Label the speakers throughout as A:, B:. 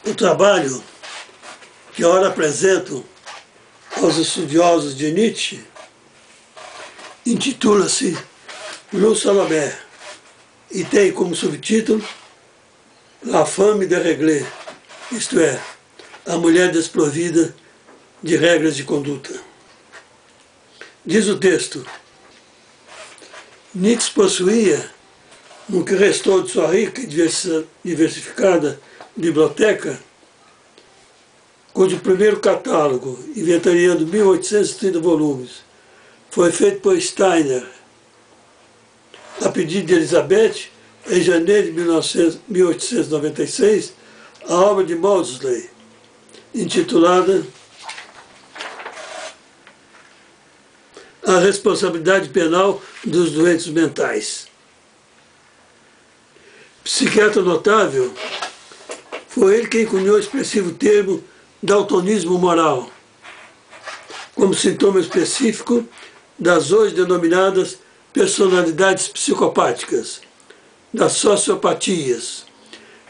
A: O trabalho que ora apresento aos estudiosos de Nietzsche intitula-se Luz Salomé e tem como subtítulo La Femme Déréglée, isto é, a mulher desprovida de regras de conduta. Diz o texto: Nietzsche possuía, no que restou de sua rica e diversificada biblioteca, cujo primeiro catálogo, inventariando 1830 volumes, foi feito por Steiner, a pedido de Elizabeth, em janeiro de 1896, a obra de Maudsley, intitulada A Responsabilidade Penal dos Doentes Mentais. Psiquiatra notável, foi ele quem cunhou o expressivo termo daltonismo moral, como sintoma específico das hoje denominadas personalidades psicopáticas, das sociopatias,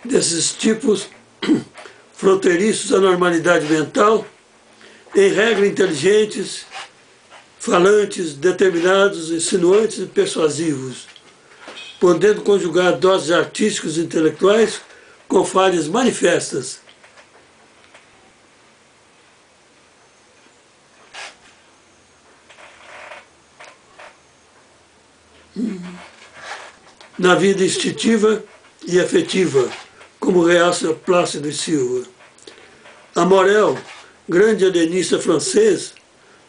A: desses tipos fronteiriços da normalidade mental, em regra inteligentes, falantes, determinados, insinuantes e persuasivos, podendo conjugar doses artísticas e intelectuais com falhas manifestas. Na vida instintiva e afetiva, como realça Plácido e Silva. A Morel, grande alienista francês,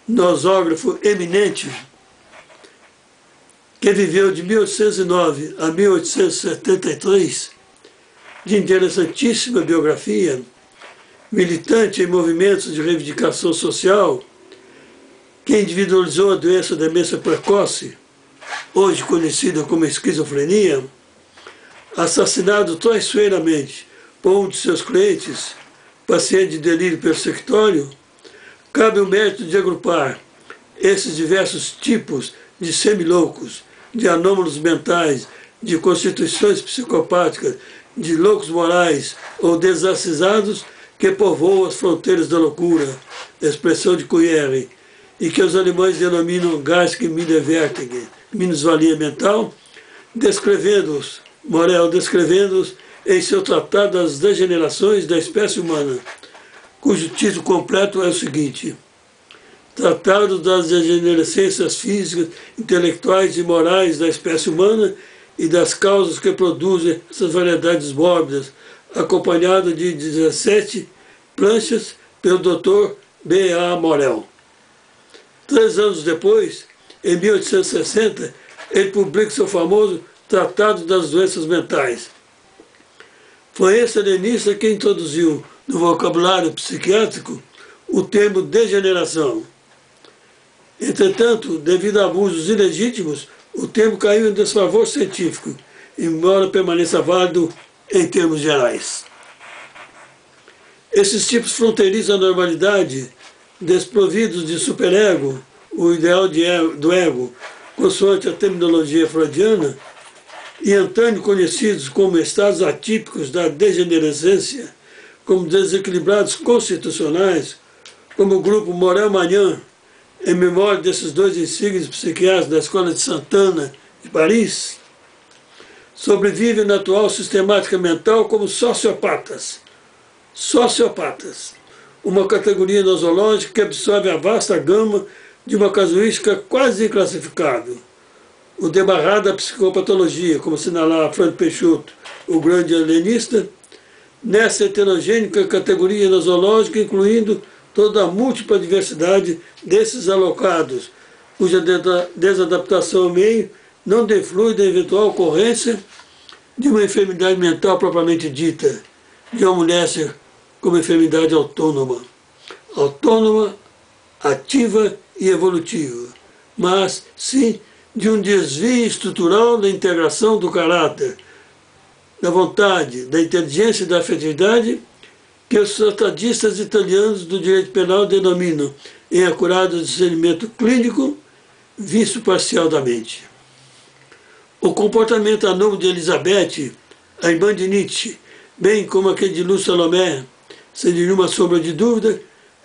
A: nosógrafo eminente, que viveu de 1809 a 1873, de interessantíssima biografia, militante em movimentos de reivindicação social, que individualizou a doença da demência precoce, hoje conhecida como esquizofrenia, assassinado traiçoeiramente por um de seus clientes, paciente de delírio persecutório, cabe o mérito de agrupar esses diversos tipos de semiloucos, de anômalos mentais, de constituições psicopáticas, de loucos morais ou desacisados que povoam as fronteiras da loucura, expressão de Coyere, e que os alemães denominam Geistige Minderwertige, minusvalia mental, descrevendo-os, Morel descrevendo-os em seu Tratado das Degenerações da Espécie Humana, cujo título completo é o seguinte: Tratado das degenerescências físicas, intelectuais e morais da espécie humana e das causas que produzem essas variedades mórbidas, acompanhado de 17 planchas pelo Dr. B. A. Morel. 3 anos depois, em 1860, ele publica seu famoso Tratado das Doenças Mentais. Foi esse alienista que introduziu no vocabulário psiquiátrico o termo degeneração. Entretanto, devido a abusos ilegítimos, o termo caiu em desfavor científico, embora permaneça válido em termos gerais. Esses tipos fronteiriços da normalidade, desprovidos de superego, o ideal do ego, consoante a terminologia freudiana, e antânio conhecidos como estados atípicos da degenerescência, como desequilibrados constitucionais, como o grupo Morel-Magnan, em memória desses dois insígnios psiquiatras da Escola de Santana de Paris, sobrevivem na atual sistemática mental como sociopatas. Sociopatas, uma categoria nosológica que absorve a vasta gama de uma casuística quase inclassificável. O debarrado da psicopatologia, como assinalava Frank Peixoto, o grande alienista, nessa heterogênica categoria nosológica, incluindo toda a múltipla diversidade desses alocados, cuja desadaptação ao meio não deflui da eventual ocorrência de uma enfermidade mental propriamente dita, de uma mulher como enfermidade autônoma, ativa e evolutiva, mas sim de um desvio estrutural da integração do caráter, da vontade, da inteligência e da afetividade, que os tratadistas italianos do direito penal denominam, em acurado discernimento clínico, vício parcial da mente. O comportamento anômalo de Elizabeth, a irmã de Nietzsche, bem como aquele de Luz Salomé, sem nenhuma sombra de dúvida,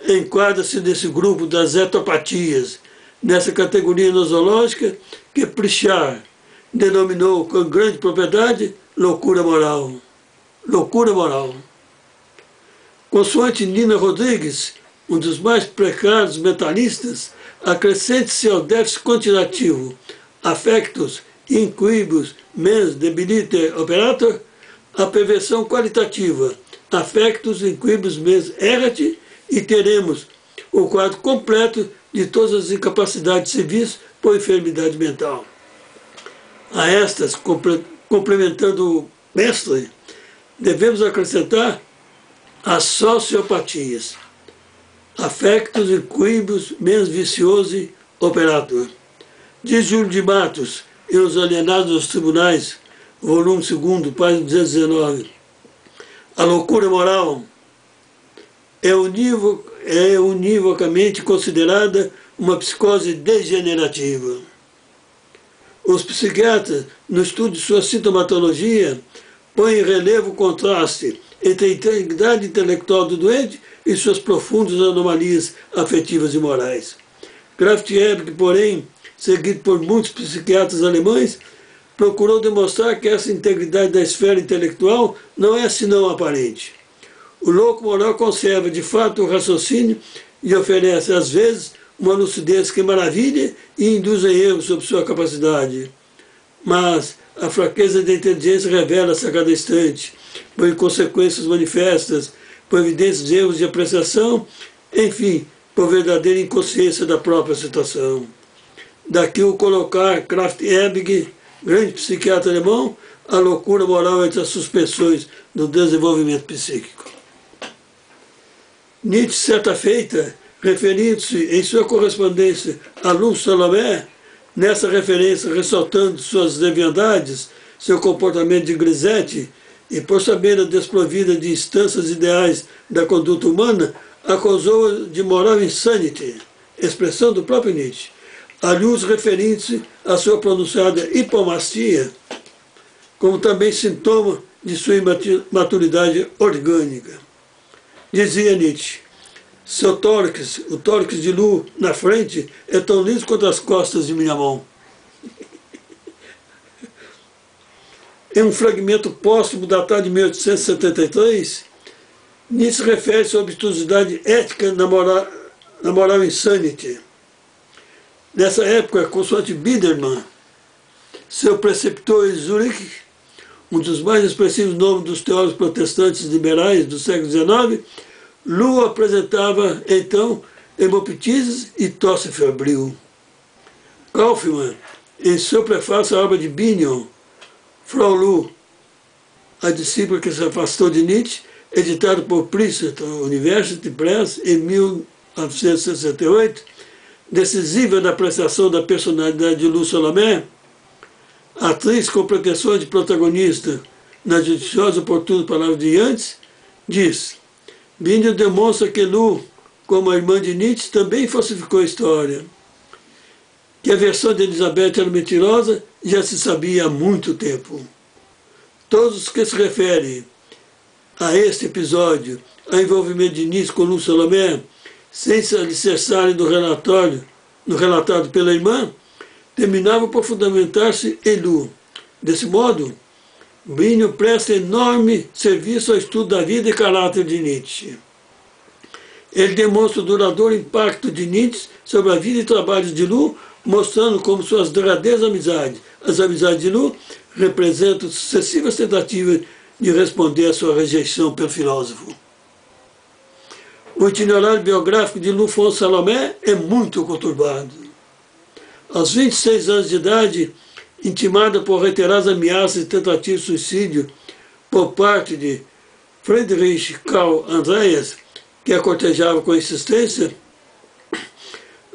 A: enquadra-se nesse grupo das etopatias, nessa categoria nosológica que Pritchard denominou com grande propriedade loucura moral. Loucura moral. Consoante Nina Rodrigues, um dos mais precários mentalistas, acrescente-se ao déficit quantitativo affectus inquibus mens debiliter operator, a perversão qualitativa affectus inquibus mens erat, e teremos o quadro completo de todas as incapacidades civis por enfermidade mental. A estas, complementando o mestre, devemos acrescentar as sociopatias, affectus inquibus mens viciosi operator. Diz Júlio de Matos, em Os Alienados dos Tribunais, volume 2, página 219, a loucura moral é univocamente considerada uma psicose degenerativa. Os psiquiatras, no estudo de sua sintomatologia, põem em relevo o contraste entre a integridade intelectual do doente e suas profundas anomalias afetivas e morais. Krafft-Ebing, porém, seguido por muitos psiquiatras alemães, procurou demonstrar que essa integridade da esfera intelectual não é senão aparente. O louco moral conserva, de fato, o raciocínio e oferece, às vezes, uma lucidez que maravilha e induz em erro sobre sua capacidade. Mas a fraqueza da inteligência revela-se a cada instante, por inconsequências manifestas, por evidentes erros de apreciação, enfim, por verdadeira inconsciência da própria situação. Daqui o colocar Krafft-Ebing, grande psiquiatra alemão, a loucura moral entre as suspensões do desenvolvimento psíquico. Nietzsche, certa feita, referindo-se em sua correspondência a Luz Salomé, nessa referência ressaltando suas leviandades, seu comportamento de grisete, e por saber a desprovida de instâncias ideais da conduta humana, acusou-a de moral insanity, expressão do próprio Nietzsche, a Luz referindo-se à sua pronunciada hipomastia, como também sintoma de sua imaturidade orgânica. Dizia Nietzsche, seu tórax, o tórax de Lu na frente, é tão liso quanto as costas de minha mão. Em um fragmento póstumo datado de 1873, Nietzsche refere-se à obtusidade ética na moral insanity. Nessa época, consoante Biederman, seu preceptor em Zurique, um dos mais expressivos nomes dos teólogos protestantes liberais do século XIX, Lu apresentava, então, hemoptises e tosse febril. Kaufmann, em seu prefácio à obra de Binion, Frau Lu, a discípula que se afastou de Nietzsche, editado por Princeton University Press em 1968, decisiva na apreciação da personalidade de Lu Salomé, atriz com pretensões de protagonista na judiciosa e oportuna palavra de antes, diz: Binion demonstra que Lu, como a irmã de Nietzsche, também falsificou a história. Que a versão de Elizabeth era mentirosa já se sabia há muito tempo. Todos os que se referem a este episódio, ao envolvimento de Nietzsche com Lu Salomé, sem se alicerçarem no relatado pela irmã, terminavam por fundamentar-se em Lu. Desse modo, Binion presta enorme serviço ao estudo da vida e caráter de Nietzsche. Ele demonstra o duradouro impacto de Nietzsche sobre a vida e trabalhos de Lu, mostrando como suas derradeiras amizades, as amizades de Lu, representam sucessivas tentativas de responder à sua rejeição pelo filósofo. O itinerário biográfico de Lu von Salomé é muito conturbado. Aos 26 anos de idade, intimada por reiteradas ameaças e tentativas de suicídio por parte de Friedrich Karl Andreas, que a cortejava com insistência,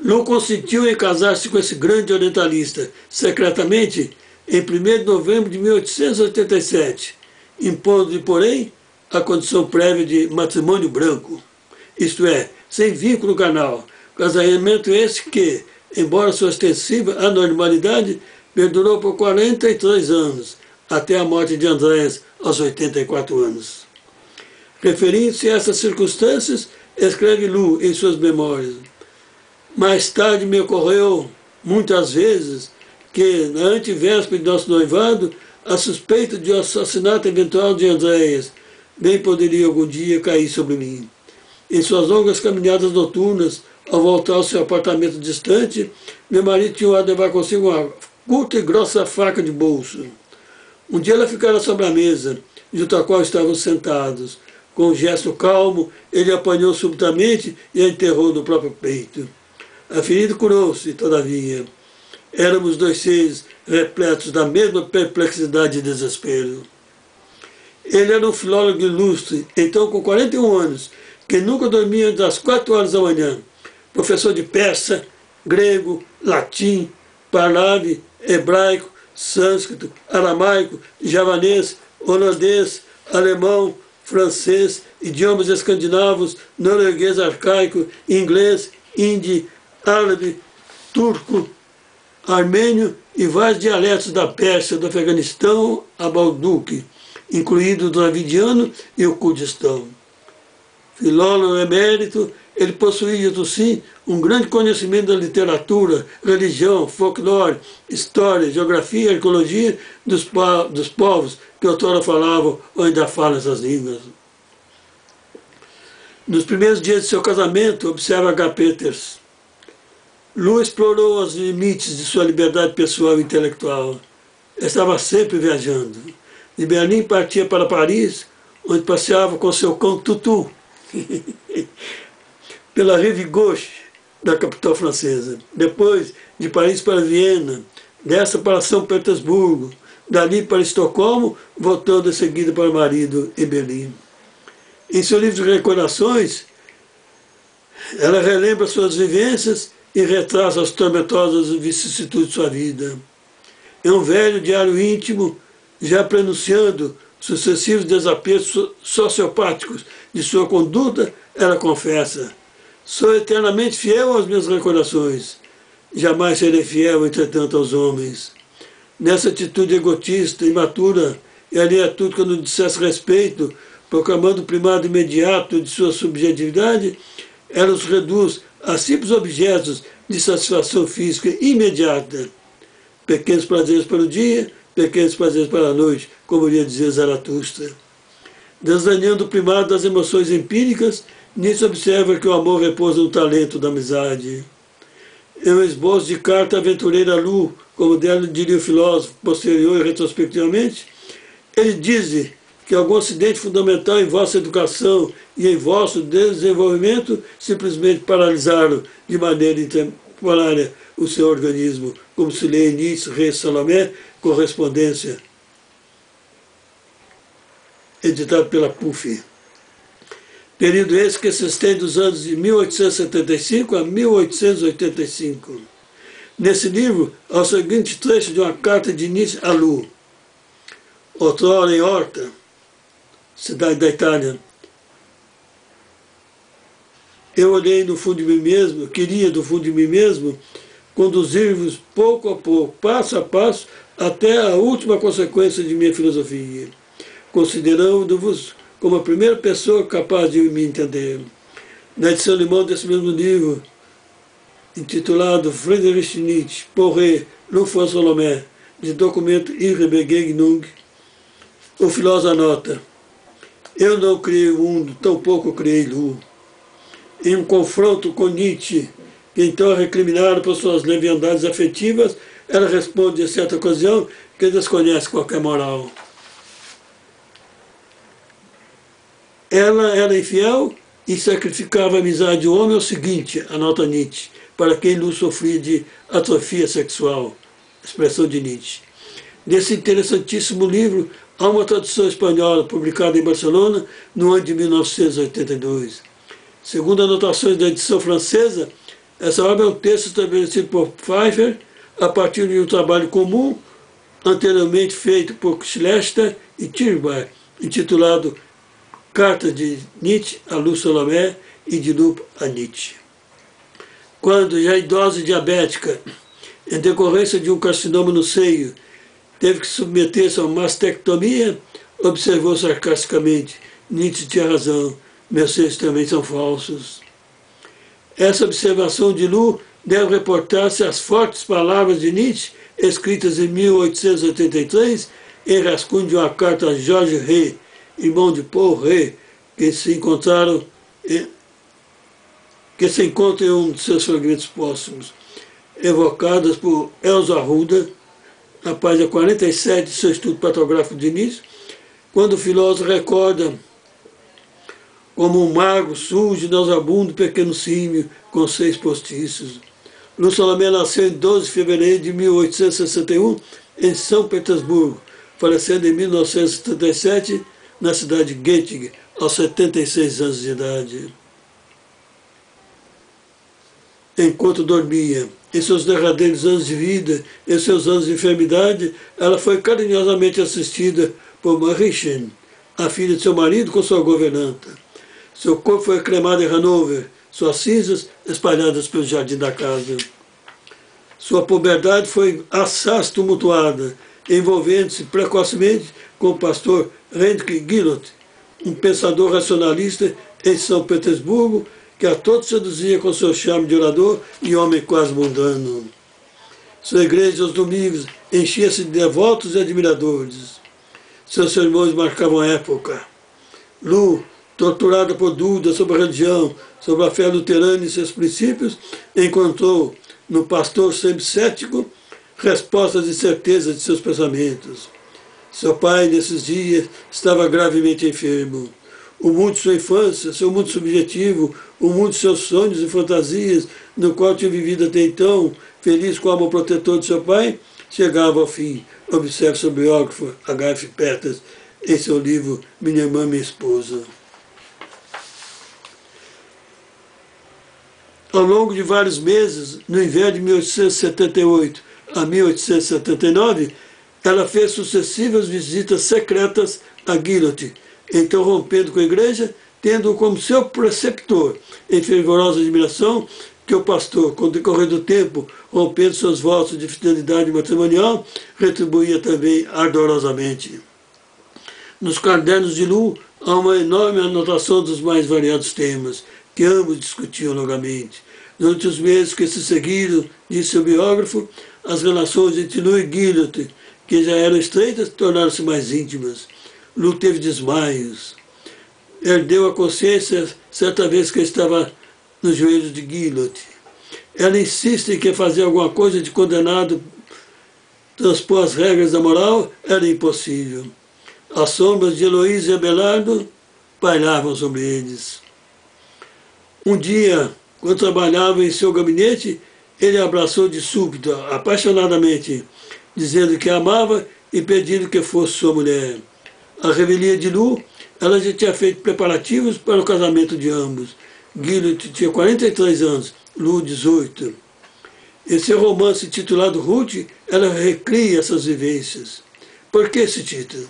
A: Lu consentiu em casar-se com esse grande orientalista, secretamente, em 1º de novembro de 1887, impondo-lhe, porém, a condição prévia de matrimônio branco, isto é, sem vínculo carnal, casamento esse que, embora sua extensiva anormalidade, perdurou por 43 anos, até a morte de Andreas aos 84 anos. Referindo-se a essas circunstâncias, escreve Lu em suas memórias. Mais tarde me ocorreu, muitas vezes, que, na antevéspera de nosso noivado, a suspeita de um assassinato eventual de Andréas bem poderia algum dia cair sobre mim. Em suas longas caminhadas noturnas, ao voltar ao seu apartamento distante, meu marido tinha o de levar consigo uma curta e grossa faca de bolso. Um dia ela ficara sobre a mesa, junto à qual estávamos sentados. Com um gesto calmo, ele a apanhou subitamente e a enterrou no próprio peito. A ferida curou-se, todavia. Éramos dois seres repletos da mesma perplexidade e desespero. Ele era um filólogo ilustre, então com 41 anos, que nunca dormia antes das 4 horas da manhã. Professor de persa, grego, latim, pahlavi, hebraico, sânscrito, aramaico, javanês, holandês, alemão, francês, idiomas escandinavos, norueguês arcaico, inglês, hindi, árabe, turco, armênio e vários dialetos da Pérsia, do Afeganistão a Balduque, incluído o dravidiano e o Kurdistão. Filólogo emérito, ele possuía, do sim, um grande conhecimento da literatura, religião, folclore, história, geografia e arqueologia dos povos que outrora falavam ou ainda falam essas línguas. Nos primeiros dias de seu casamento, observa H. Peters, Lu explorou os limites de sua liberdade pessoal e intelectual. Estava sempre viajando. De Berlim partia para Paris, onde passeava com seu cão Tutu, pela rive gauche da capital francesa. Depois, de Paris para Viena, dessa para São Petersburgo, dali para Estocolmo, voltando em seguida para o marido em Berlim. Em seu livro de recordações, ela relembra suas vivências e retrata as tormentosas vicissitudes de sua vida. É um velho diário íntimo, já prenunciando sucessivos desaperos sociopáticos de sua conduta, ela confessa: sou eternamente fiel às minhas recordações, jamais serei fiel, entretanto, aos homens. Nessa atitude egotista, imatura e alheia a tudo que não dissesse respeito, proclamando o primado imediato de sua subjetividade, ela os reduz a simples objetos de satisfação física imediata. Pequenos prazeres para o dia, pequenos prazeres para a noite, como iria dizer Zaratustra. Desdenhando o primado das emoções empíricas, nisso observa que o amor repousa no talento da amizade. Em um esboço de carta aventureira a Lu, como dela diria o filósofo posterior e retrospectivamente, ele diz que algum acidente fundamental em vossa educação e em vosso desenvolvimento simplesmente paralisaram de maneira temporária o seu organismo, como se lê em Nietzsche, Rei Salomé, correspondência, editado pela PUF. Período esse que se estende dos anos de 1875 a 1885. Nesse livro, há o seguinte trecho de uma carta de Nietzsche a Lu. Outrora em Horta, cidade da Itália, eu olhei no fundo de mim mesmo, queria do fundo de mim mesmo, conduzir-vos pouco a pouco, passo a passo, até a última consequência de minha filosofia, considerando-vos como a primeira pessoa capaz de me entender. Na edição alemã desse mesmo livro, intitulado Friedrich Nietzsche, Porré, Lufthansa Salomé, de documento Ihre Begegnung, o filósofo anota: eu não criei o mundo, tampouco criei Lu. Em um confronto com Nietzsche, que então é recriminado por suas leviandades afetivas, ela responde, em certa ocasião, que desconhece qualquer moral. Ela era infiel e sacrificava a amizade do homem ao seguinte, anota Nietzsche, para quem Lu sofria de atrofia sexual, expressão de Nietzsche. Nesse interessantíssimo livro, há uma tradução espanhola publicada em Barcelona no ano de 1982. Segundo anotações da edição francesa, essa obra é um texto estabelecido por Pfeiffer a partir de um trabalho comum anteriormente feito por Schlechter e Tirbar, intitulado Carta de Nietzsche a Lu Salomé e de Lu a Nietzsche. Quando, já idosa e diabética, em decorrência de um carcinoma no seio, teve que submeter-se a uma mastectomia, observou sarcasticamente: Nietzsche tinha razão, Mercedes também são falsos. Essa observação de Lu deve reportar-se às fortes palavras de Nietzsche, escritas em 1883, em rascunho de uma carta a Georges Rey, irmão de Paul Rey, que se encontram em um de seus fragmentos póstumos, evocadas por Elza Arruda, na página 47 de seu estudo patográfico de Nietzsche, quando o filósofo recorda como um mago sujo e nauseabundo pequeno símio com 6 postiços. Lu Salomé nasceu em 12 de fevereiro de 1861 em São Petersburgo, falecendo em 1977 na cidade de Gettysburg, aos 76 anos de idade. Enquanto dormia, em seus derradeiros anos de vida, em seus anos de enfermidade, ela foi carinhosamente assistida por Mariechen, a filha de seu marido com sua governanta. Seu corpo foi cremado em Hanover, suas cinzas espalhadas pelo jardim da casa. Sua puberdade foi assaz tumultuada, envolvendo-se precocemente com o pastor Heinrich Gillot, um pensador racionalista em São Petersburgo, que a todos seduzia com seu charme de orador e homem quase mundano. Sua igreja aos domingos enchia-se de devotos e admiradores. Seus sermões marcavam época. Lu, torturada por dúvidas sobre a religião, sobre a fé luterana e seus princípios, encontrou no pastor sempre cético respostas e certezas de seus pensamentos. Seu pai, nesses dias, estava gravemente enfermo. O mundo de sua infância, seu mundo subjetivo, o mundo de seus sonhos e fantasias, no qual tinha vivido até então, feliz com o amor protetor de seu pai, chegava ao fim. Observe seu biógrafo, H.F. Peters, em seu livro Minha Irmã, Minha Esposa. Ao longo de vários meses, no inverno de 1878 a 1879, ela fez sucessivas visitas secretas a Gillot, então rompendo com a igreja, tendo-o como seu preceptor, em fervorosa admiração que o pastor, com o decorrer do tempo, rompendo seus votos de fidelidade matrimonial, retribuía também ardorosamente. Nos cadernos de Lu há uma enorme anotação dos mais variados temas, que ambos discutiam longamente. Durante os meses que se seguiram, disse seu biógrafo, as relações entre Lu e Gillot, que já eram estreitas, tornaram-se mais íntimas. Lu teve desmaios. Herdeu a consciência certa vez que estava nos joelhos de Gillot. Ela insiste em que fazer alguma coisa de condenado, transpor as regras da moral, era impossível. As sombras de Heloísa e Abelardo pairavam sobre eles. Um dia, quando trabalhava em seu gabinete, ele a abraçou de súbito, apaixonadamente, dizendo que a amava e pedindo que fosse sua mulher. A revelia de Lu, ela já tinha feito preparativos para o casamento de ambos. Gillot tinha 43 anos, Lu 18. Em seu romance titulado Ruth, ela recria essas vivências. Por que esse título?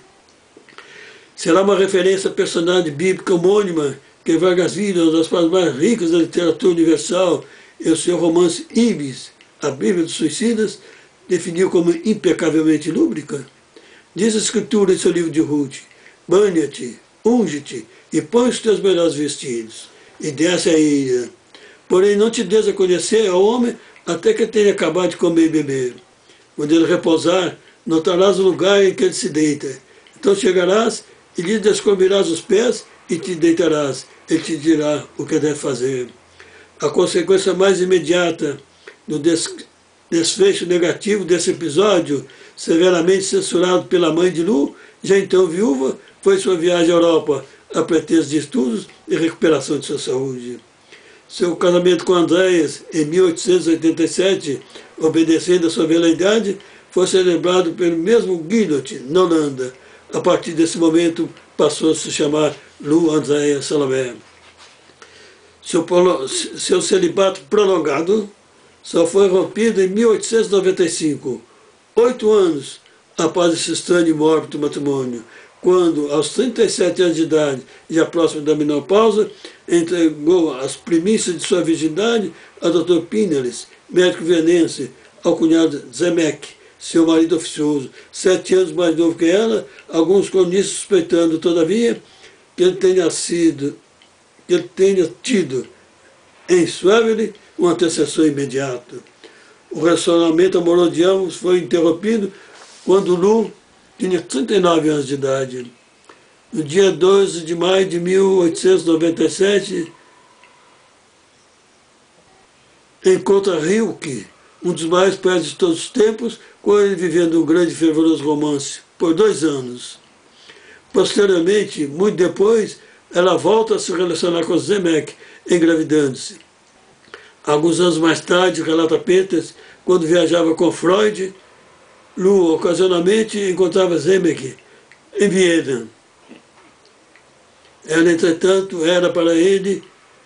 A: Será uma referência à personagem bíblica homônima que Vargas Llosa, uma das partes mais ricas da literatura universal, em seu romance Ibis, a Bíblia dos Suicidas, definiu como impecavelmente lúbrica? Diz a Escritura em seu livro de Ruth: banha-te, unge-te e põe os teus melhores vestidos, e desce a ilha. Porém, não te des a conhecer ao homem até que tenha acabado de comer e beber. Quando ele repousar, notarás o lugar em que ele se deita. Então chegarás e lhe descobrirás os pés e te deitarás. Ele te dirá o que deve fazer. A consequência mais imediata do desfecho negativo desse episódio, severamente censurado pela mãe de Lu, já então viúva, foi sua viagem à Europa, a pretexto de estudos e recuperação de sua saúde. Seu casamento com Andréas, em 1887, obedecendo à sua veleidade, foi celebrado pelo mesmo Gillot, na Holanda. A partir desse momento, passou a se chamar Lu Andréas Salomé. Seu celibato prolongado só foi rompido em 1895, 8 anos após esse estranho e mórbido matrimônio, quando, aos 37 anos de idade, já próximo da menopausa, entregou as primícias de sua virgindade a Dr. Pinneles, médico vienense, ao cunhado Zemek, seu marido oficioso, 7 anos mais novo que ela, alguns cronistas suspeitando, todavia, que ele tenha tido em Swavely um antecessor imediato. O relacionamento amoroso de ambos foi interrompido quando Lu tinha 39 anos de idade. No dia 12 de maio de 1897, encontra Rilke, um dos maiores poetas de todos os tempos, com ele vivendo um grande e fervoroso romance, por 2 anos. Posteriormente, muito depois, ela volta a se relacionar com Zemek, engravidando-se. Alguns anos mais tarde, relata Peters, quando viajava com Freud, Lu ocasionalmente encontrava Zemek em Viena. Ela, entretanto, era para ele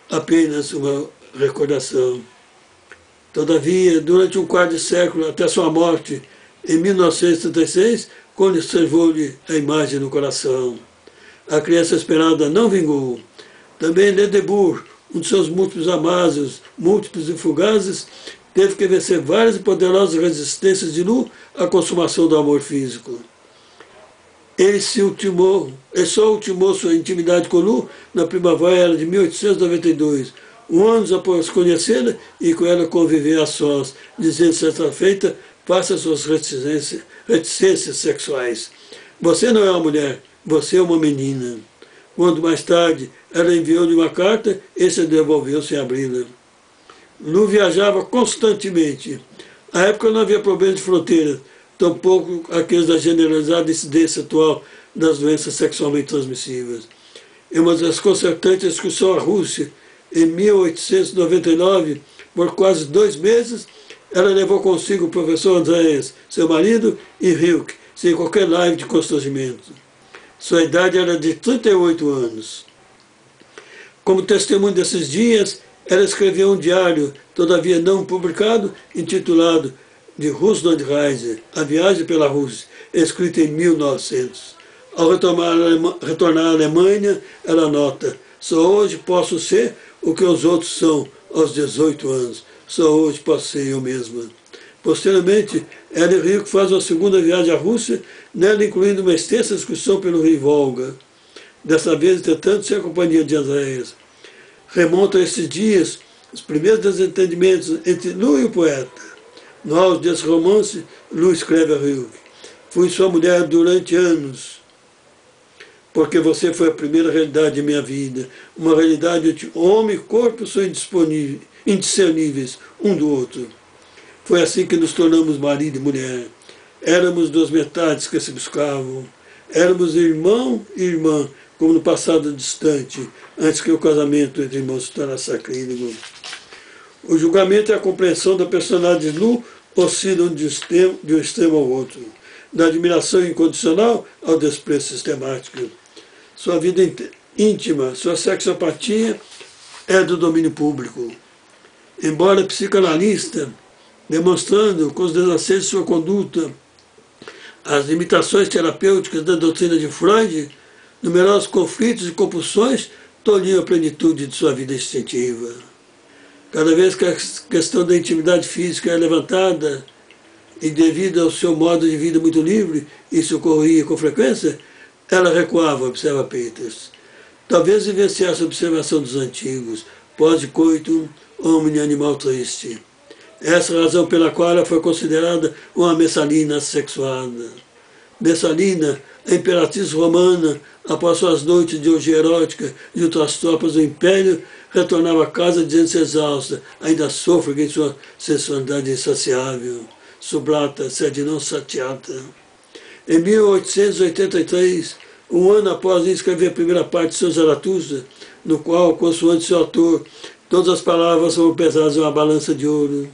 A: apenas uma recordação. Todavia, durante um quarto de século, até sua morte, em 1936, conservou-lhe a imagem no coração. A criança esperada não vingou. Também Ledebour, um de seus múltiplos amados, múltiplos e fugazes, teve que vencer várias e poderosas resistências de Lu à consumação do amor físico. Ele só ultimou sua intimidade com Lu na primavera de 1892, um ano após conhecê-la e com ela conviver a sós, dizendo certa feita, faça suas reticências sexuais. Você não é uma mulher, você é uma menina. Quando mais tarde ela enviou-lhe uma carta, esse a devolveu sem abri-la. Lu viajava constantemente. À época não havia problema de fronteira, tampouco aqueles da generalizada incidência atual das doenças sexualmente transmissíveis. Em uma desconcertante excursão à Rússia, em 1899, por quase 2 meses, ela levou consigo o professor Andreas, seu marido, e Rilke, sem qualquer live de constrangimento. Sua idade era de 38 anos. Como testemunho desses dias, ela escreveu um diário, todavia não publicado, intitulado de Russlandreise, A Viagem pela Rússia, escrito em 1900. Ao retornar à Alemanha, ela nota: só hoje posso ser o que os outros são aos 18 anos. Só hoje posso ser eu mesma. Posteriormente, ela e Rilke fazem uma segunda viagem à Rússia, nela incluindo uma extensa excursão pelo rio Volga. Dessa vez, entretanto, sem a companhia de Andreas. Remontam a esses dias os primeiros desentendimentos entre Lu e o poeta. No auge desse romance, Lu escreve a Rilke: fui sua mulher durante anos, porque você foi a primeira realidade de minha vida, uma realidade onde homem e corpo são indiscerníveis um do outro. Foi assim que nos tornamos marido e mulher. Éramos 2 metades que se buscavam. Éramos irmão e irmã, como no passado distante, antes que o casamento entre irmãos se tornasse sacrílego. O julgamento e a compreensão da personalidade de Lu oscilam de um extremo ao outro, da admiração incondicional ao desprezo sistemático. Sua vida íntima, sua sexopatia é do domínio público. Embora psicanalista, demonstrando com os desacertos de sua conduta as limitações terapêuticas da doutrina de Freud, numerosos conflitos e compulsões tolhiam a plenitude de sua vida instintiva. Cada vez que a questão da intimidade física é levantada, e devido ao seu modo de vida muito livre, isso ocorria com frequência, ela recuava, observa Peters. Talvez vivenciasse a observação dos antigos, pós-coitum, homem animal triste. Essa é a razão pela qual ela foi considerada uma Messalina sexuada. Messalina, a imperatriz romana, após suas noites de orgia erótica junto às tropas do Império, retornava a casa dizendo-se exausta, ainda sôfrega em sua sensualidade insaciável, sublata, sed non satiata. Em 1883, um ano após escrever a primeira parte de seu Zaratustra, no qual, consoante seu autor, todas as palavras foram pesadas em uma balança de ouro.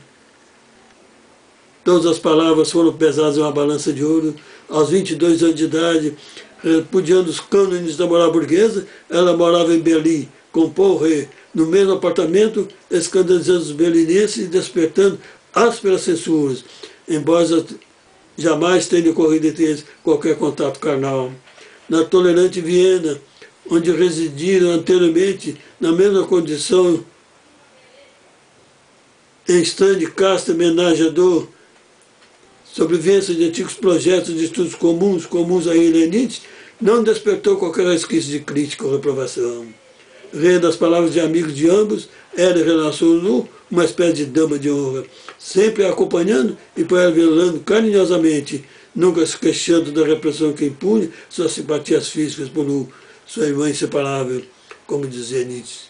A: Todas as palavras foram pesadas em uma balança de ouro. Aos 22 anos de idade, repudiando os cânones da moral burguesa, ela morava em Berlim, com Paul Ré, no mesmo apartamento, escandalizando os berlinenses e despertando ásperas censuras, embora jamais tenha ocorrido entre eles qualquer contato carnal. Na tolerante Viena, onde residiram anteriormente, na mesma condição, em estande casta sobrevivência de antigos projetos de estudos comuns a helenites, não despertou qualquer resquício de crítica ou reprovação. Lendo as palavras de amigos de ambos, ela relacionou uma espécie de dama de honra, sempre a acompanhando e por ela velando carinhosamente, nunca se queixando da repressão que impunha suas simpatias físicas por sua irmã inseparável, como dizia Nietzsche.